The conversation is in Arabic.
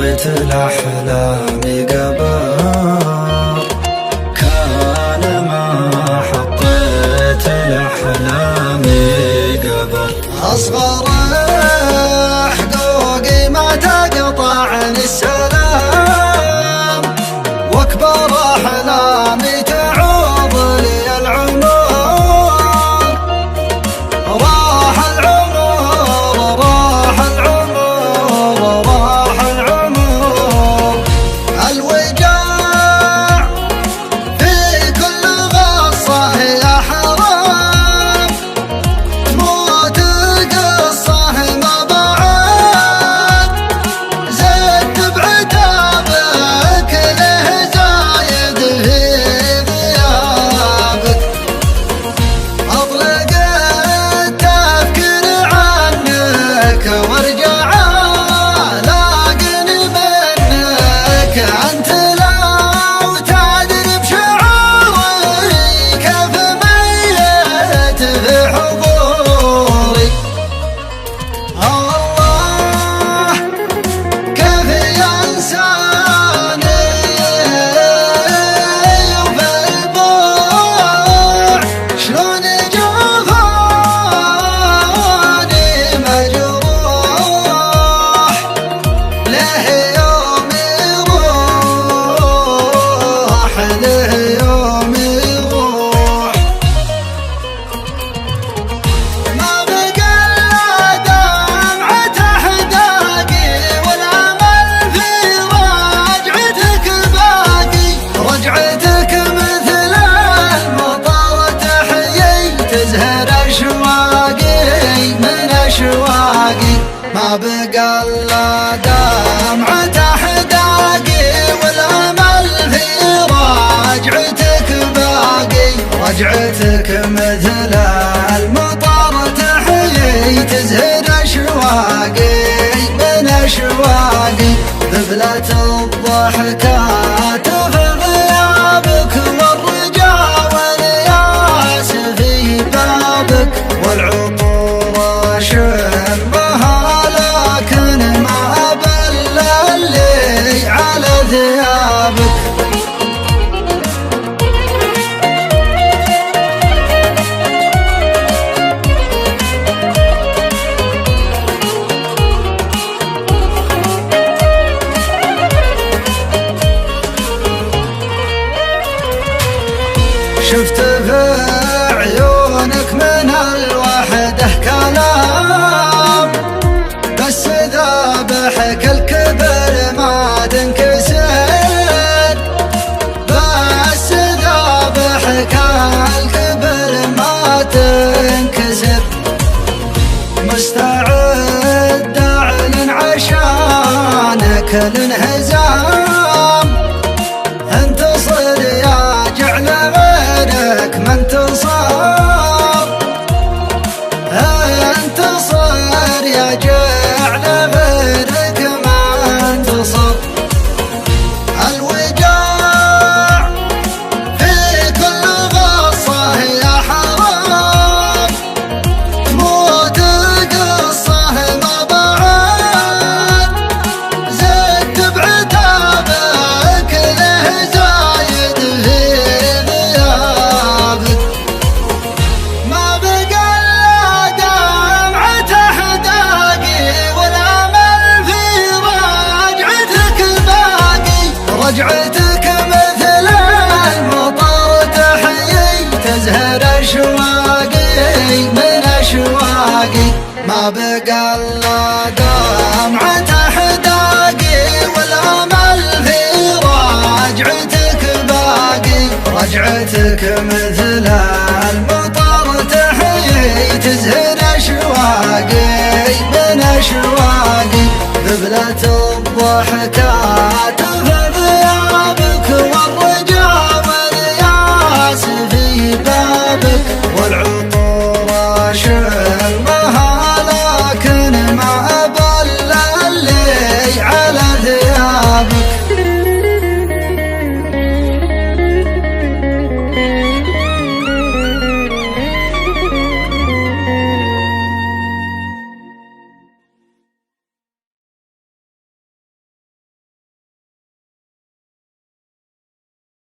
حطيت الأحلام قبل، كان ما حطيت الأحلام قبل. أصغر حقوقي ما تقطعني السلام، واكبر أحلامي تعوض لي العمر. راح العمر راح العمر راح العمر، الوجاع في كل غصة يا حرام، تموت قصة ما بعد، زدت بعتابك له زايد في غيابك. أطلق التفكير عنك وارجع لاقني منك، أنت لو تدري بشعوري كيف ميت في حضوري. الله كيف ينساني وفي البوع شلون جفاني مجروح، له يوم يروح له يوم يروح. ما بقى إلا دمعة أحداقي، والأمل في رجعتك باقي. رجعتك مثل المطر تحيي، تزهر أشواقي من أشواقي. ما بقى إلا دمعة أحداقي، والأمل في رجعتك باقي. رجعتك مثل المطر تحيي، تزهر أشواقي من أشواقي. ذبلة الضحكات في غيابك، والرجاء والياس في بابك. والعطور أشمها لكن ما بل اللي على ثيابك. شفت في عيونك من الوحدة كلام، بس ذابحك الكبر ما تنكسر. بس ذابحك الكبر ما تنكسر. مستعد أعلن عشانك الانهزام، انتصر يا جعل غيرك ما انتصر. انتصر يا جعل غيرك ما انتصر. الوجاع في كل غصة يا حرام، تموت قصة ما بعد، زدت بعتابك له زايد في غيابك. ما بقى إلا دمعة أحداقي، والأمل في رجعتك باقي. رجعتك مثل المطر تحيي، تزهر أشواقي من أشواقي. ما بقى إلا دمعة أحداقي، والأمل في رجعتك باقي. رجعتك مثل المطر تحيي، تزهر أشواقي من أشواقي. ذبلة الضحكات